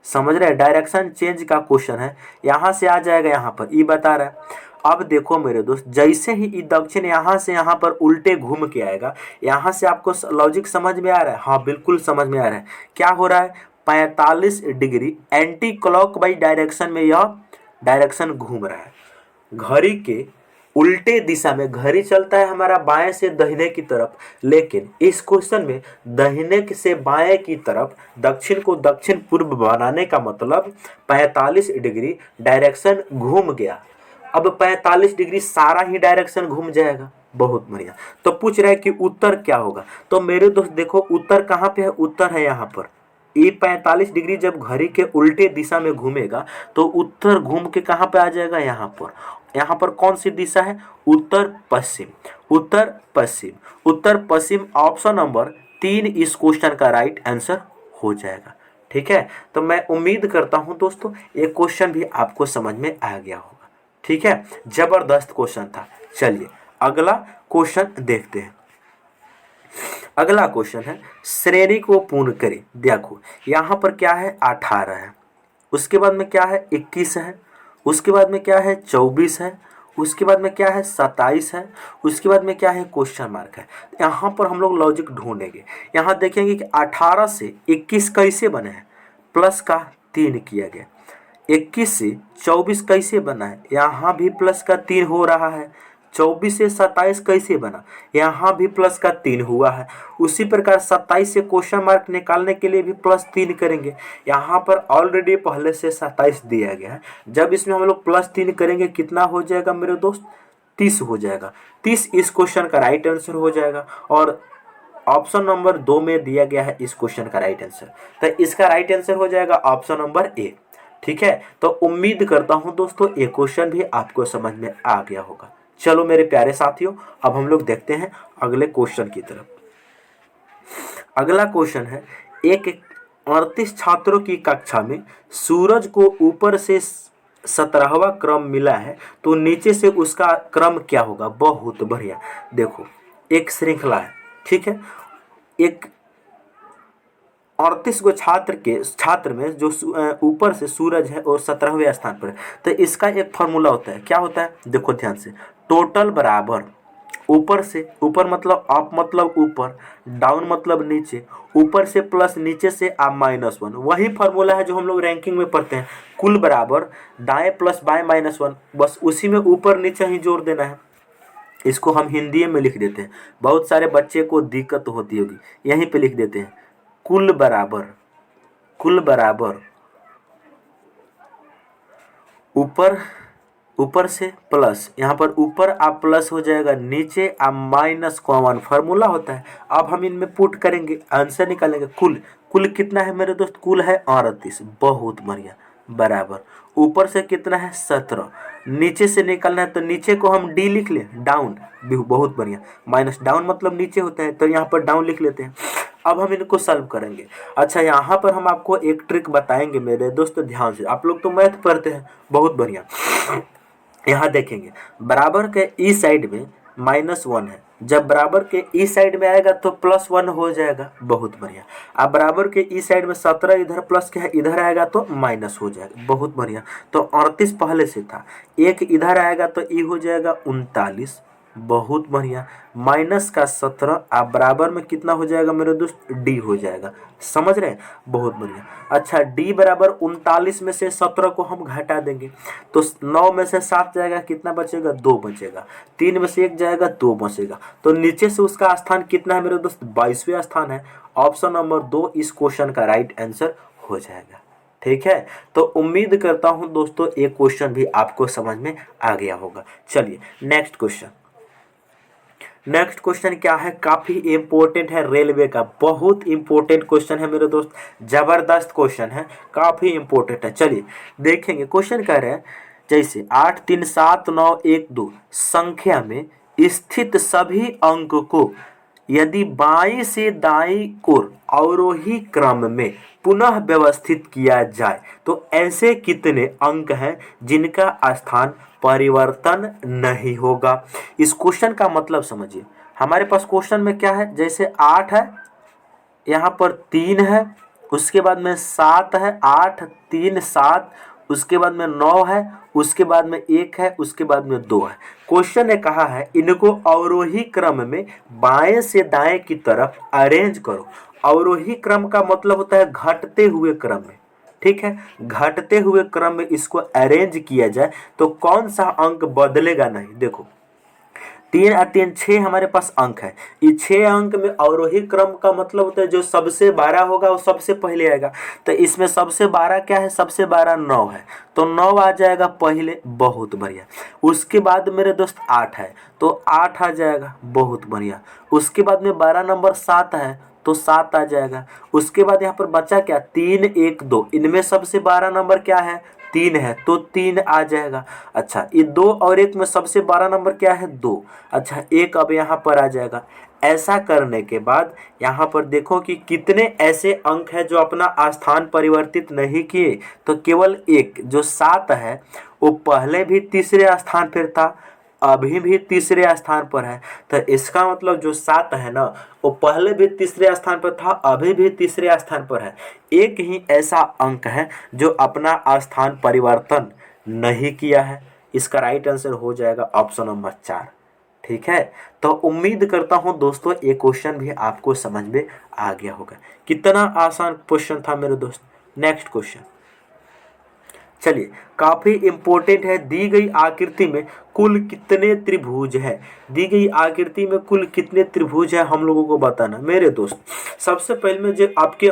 Speaker 1: समझ रहे हैं? डायरेक्शन चेंज का क्वेश्चन है, यहाँ से आ जाएगा यहाँ पर, ये बता रहा है। अब देखो मेरे दोस्त, जैसे ही दक्षिण यहाँ से यहाँ पर उल्टे घूम के आएगा, यहाँ से आपको लॉजिक समझ में आ रहा है? हाँ बिल्कुल समझ में आ रहा है। क्या हो रहा है? 45 डिग्री एंटी क्लॉकवाइज डायरेक्शन में यह डायरेक्शन घूम रहा है। घड़ी के उल्टे दिशा में घड़ी चलता है हमारा बाएं से दाहिने की तरफ, लेकिन इस क्वेश्चन में दाहिने से बाएं की तरफ दक्षिण को दक्षिण पूर्व बनाने का मतलब 45 डिग्री डायरेक्शन घूम गया। अब 45 डिग्री सारा ही डायरेक्शन घूम जाएगा। बहुत बढ़िया। तो पूछ रहा है कि उत्तर क्या होगा? तो मेरे दोस्त देखो, उत्तर कहाँ पे है? उत्तर है यहाँ पर। ये 45 डिग्री जब घड़ी के उल्टे दिशा में घूमेगा तो उत्तर घूम के कहाँ पे आ जाएगा? यहाँ पर। यहाँ पर कौन सी दिशा है? उत्तर पश्चिम। उत्तर पश्चिम, उत्तर पश्चिम ऑप्शन नंबर 3 इस क्वेश्चन का राइट आंसर हो जाएगा। ठीक है, तो मैं उम्मीद करता हूँ दोस्तों ये क्वेश्चन भी आपको समझ में आ गया होगा। ठीक है, जबरदस्त क्वेश्चन था। चलिए अगला क्वेश्चन देखते हैं। अगला क्वेश्चन है, श्रेणी को पूर्ण करें। देखो यहाँ पर क्या है? 18 है, उसके बाद में क्या है? 21 है, उसके बाद में क्या है? 24 है, उसके बाद में क्या है? 27 है, उसके बाद में क्या है? क्वेश्चन मार्क है। यहाँ पर हम लोग लॉजिक ढूंढेंगे। यहाँ देखेंगे कि 18 से 21 कैसे बने हैं? प्लस का 3 किया गया। 21 से 24 कैसे बना है? यहाँ भी प्लस का 3 हो रहा है। 24 से 27 कैसे बना? यहाँ भी प्लस का 3 हुआ है। उसी प्रकार 27 से क्वेश्चन मार्क निकालने के लिए भी प्लस 3 करेंगे। यहाँ पर ऑलरेडी पहले से 27 दिया गया है। जब इसमें हम लोग प्लस 3 करेंगे कितना हो जाएगा मेरे दोस्त? 30 हो जाएगा। 30 इस क्वेश्चन का राइट आंसर हो जाएगा और ऑप्शन नंबर 2 में दिया गया है इस क्वेश्चन का राइट आंसर। तो इसका राइट आंसर हो जाएगा ऑप्शन नंबर ए। ठीक है, तो उम्मीद करता हूं दोस्तों ये क्वेश्चन भी आपको समझ में आ गया होगा। चलो मेरे प्यारे साथियों, अब हम लोग देखते हैं अगले क्वेश्चन की तरफ। अगला क्वेश्चन है, एक 38 छात्रों की कक्षा में सूरज को ऊपर से 17वां क्रम मिला है तो नीचे से उसका क्रम क्या होगा? बहुत बढ़िया। देखो एक श्रृंखला है, ठीक है, एक 38 गो छात्र में जो ऊपर से सूरज है और 17वें स्थान पर है। तो इसका एक फॉर्मूला होता है, क्या होता है, देखो ध्यान से, टोटल बराबर ऊपर से, ऊपर मतलब अप मतलब ऊपर, डाउन मतलब नीचे, ऊपर से प्लस नीचे से आप -1, वही फॉर्मूला है जो हम लोग रैंकिंग में पढ़ते हैं। कुल बराबर दाएं प्लस बाएं -1, बस उसी में ऊपर नीचे ही जोड़ देना है। इसको हम हिंदी में लिख देते हैं, बहुत सारे बच्चे को दिक्कत होती होगी, यहीं पे लिख देते हैं कुल बराबर ऊपर से प्लस, यहाँ पर ऊपर आप प्लस हो जाएगा, नीचे आप माइनस कॉमन फार्मूला होता है। अब हम इनमें पुट करेंगे, आंसर निकालेंगे। कुल कितना है मेरे दोस्त, कुल है 38, बहुत बढ़िया, बराबर ऊपर से कितना है 17, नीचे से निकालना है तो नीचे को हम डी लिख लें, डाउन, बहुत बढ़िया, माइनस डाउन मतलब नीचे होता है तो यहाँ पर डाउन लिख लेते हैं। अब हम इनको सॉल्व करेंगे। अच्छा, यहाँ पर हम आपको एक ट्रिक बताएंगे मेरे दोस्त, ध्यान से, आप लोग तो मैथ पढ़ते हैं, बहुत बढ़िया। यहाँ देखेंगे बराबर के ई साइड में -1 है, जब बराबर के ई साइड में आएगा तो +1 हो जाएगा, बहुत बढ़िया। अब बराबर के ई साइड में 17 इधर प्लस के है, इधर आएगा तो माइनस हो जाएगा, बहुत बढ़िया। तो 38 पहले से था, एक इधर आएगा तो ई हो जाएगा 39, बहुत बढ़िया, माइनस का 17, आप बराबर में कितना हो जाएगा मेरे दोस्त, डी हो जाएगा, समझ रहे हैं, बहुत बढ़िया। अच्छा, डी बराबर 39 में से 17 को हम घटा देंगे तो 9 में से 7 जाएगा, कितना बचेगा, 2 बचेगा, 3 में से 1 जाएगा, 2 बचेगा, तो नीचे से उसका स्थान कितना है मेरे दोस्त, 22वें स्थान है। ऑप्शन नंबर 2 इस क्वेश्चन का राइट आंसर हो जाएगा। ठीक है, तो उम्मीद करता हूं दोस्तों ये क्वेश्चन भी आपको समझ में आ गया होगा। चलिए नेक्स्ट क्वेश्चन क्या है, काफी इंपॉर्टेंट है, रेलवे का बहुत इंपॉर्टेंट क्वेश्चन है मेरे दोस्त, जबरदस्त क्वेश्चन है, काफी इंपॉर्टेंट है। चलिए देखेंगे, क्वेश्चन कह रहे हैं जैसे 8 3 7 9 1 2 संख्या में स्थित सभी अंक को यदि बाईं से दाईं ओर अवरोही क्रम में पुनः व्यवस्थित किया जाए तो ऐसे कितने अंक हैं जिनका स्थान परिवर्तन नहीं होगा। इस क्वेश्चन का मतलब समझिए, हमारे पास क्वेश्चन में क्या है, जैसे 8 है, यहाँ पर 3 है, उसके बाद में 7 है, 8 3 7, उसके बाद में 9 है, उसके बाद में 1 है, उसके बाद में 2 है। क्वेश्चन ने कहा है इनको अवरोही क्रम में बाएं से दाएं की तरफ अरेंज करो। अवरोही क्रम का मतलब होता है घटते हुए क्रम में, ठीक है, घटते हुए क्रम में इसको अरेंज किया जाए तो कौन सा अंक बदलेगा नहीं। देखो 3 और 3 6 हमारे पास अंक है, ये 6 अंक में अवरोही क्रम का मतलब होता है जो सबसे बड़ा होगा वो सबसे पहले आएगा, तो इसमें सबसे बड़ा क्या है, सबसे बड़ा 9 है, तो 9 आ जाएगा पहले, बहुत बढ़िया। उसके बाद मेरे दोस्त 8 है तो 8 आ जाएगा, बहुत बढ़िया। उसके बाद में 12 नंबर 7 है तो 7 आ जाएगा। उसके बाद यहाँ पर बचा क्या, 3 1 2, इनमें सबसे 12 नंबर क्या है, 3 है तो 3 आ जाएगा। अच्छा, ये 2 और 1 में सबसे 12 नंबर क्या है, 2, अच्छा 1 अब यहाँ पर आ जाएगा। ऐसा करने के बाद यहाँ पर देखो कि कितने ऐसे अंक हैं जो अपना स्थान परिवर्तित नहीं किए, तो केवल एक जो 7 है वो पहले भी तीसरे स्थान पर था, अभी भी तीसरे स्थान पर है, तो इसका मतलब जो 7 है ना वो पहले भी तीसरे स्थान पर था, अभी भी तीसरे स्थान पर है। एक ही ऐसा अंक है जो अपना स्थान परिवर्तन नहीं किया है। इसका राइट आंसर हो जाएगा ऑप्शन नंबर 4। ठीक है, तो उम्मीद करता हूं दोस्तों ये क्वेश्चन भी आपको समझ में आ गया होगा। कितना आसान क्वेश्चन था मेरे दोस्त। नेक्स्ट क्वेश्चन, चलिए काफी इंपॉर्टेंट है। दी गई आकृति में कुल कितने त्रिभुज है, दी गई आकृति में कुल कितने त्रिभुज है हम लोगों को बताना मेरे दोस्त। सबसे पहले में जो आपके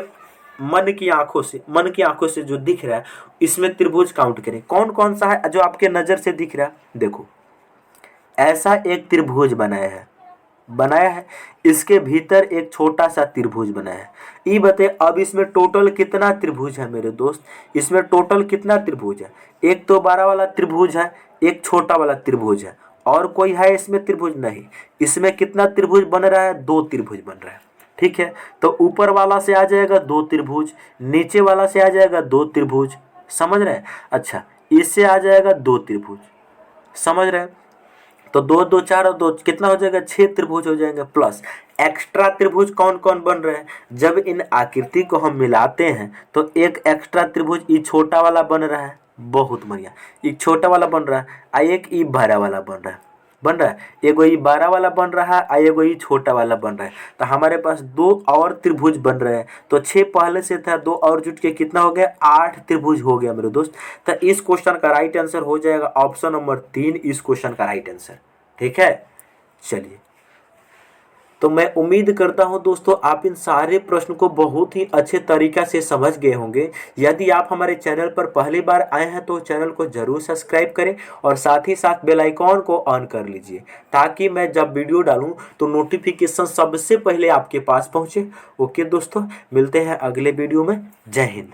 Speaker 1: मन की आंखों से जो दिख रहा है इसमें त्रिभुज काउंट करें, कौन कौन सा है जो आपके नजर से दिख रहा है। देखो ऐसा एक त्रिभुज बनाया है, इसके भीतर एक छोटा सा त्रिभुज बनाया है। ये बताइए अब इसमें टोटल कितना त्रिभुज है मेरे दोस्त, इसमें टोटल कितना त्रिभुज है। एक तो बड़ा वाला त्रिभुज है, एक छोटा वाला त्रिभुज है, और कोई है इसमें त्रिभुज नहीं। इसमें कितना त्रिभुज बन रहा है, 2 त्रिभुज बन रहा है। ठीक है, तो ऊपर वाला से आ जाएगा 2 त्रिभुज, नीचे वाला से आ जाएगा 2 त्रिभुज, समझ रहे हैं। अच्छा, इससे आ जाएगा 2 त्रिभुज, समझ रहे हैं। तो दो दो चार और दो कितना हो जाएगा, 6 त्रिभुज हो जाएंगे। प्लस एक्स्ट्रा त्रिभुज कौन कौन बन रहे हैं, जब इन आकृति को हम मिलाते हैं तो एक एक्स्ट्रा त्रिभुज ई छोटा वाला बन रहा है, बहुत बढ़िया, एक छोटा वाला बन रहा है, आ एक ई बड़ा वाला बन रहा है, एगो ई बड़ा वाला बन रहा है, आ एगो ई छोटा वाला बन रहा है। तो हमारे पास 2 और त्रिभुज बन रहे हैं। तो 6 पहले से था, 2 और जुट के कितना हो गया, 8 त्रिभुज हो गया मेरे दोस्त। तो इस क्वेश्चन का राइट आंसर हो जाएगा ऑप्शन नंबर 3, इस क्वेश्चन का राइट आंसर। ठीक है, चलिए। तो मैं उम्मीद करता हूं दोस्तों आप इन सारे प्रश्न को बहुत ही अच्छे तरीका से समझ गए होंगे। यदि आप हमारे चैनल पर पहली बार आए हैं तो चैनल को जरूर सब्सक्राइब करें और साथ ही साथ बेल आइकॉन को ऑन कर लीजिए, ताकि मैं जब वीडियो डालूं तो नोटिफिकेशन सबसे पहले आपके पास पहुंचे। ओके दोस्तों, मिलते हैं अगले वीडियो में। जय हिंद।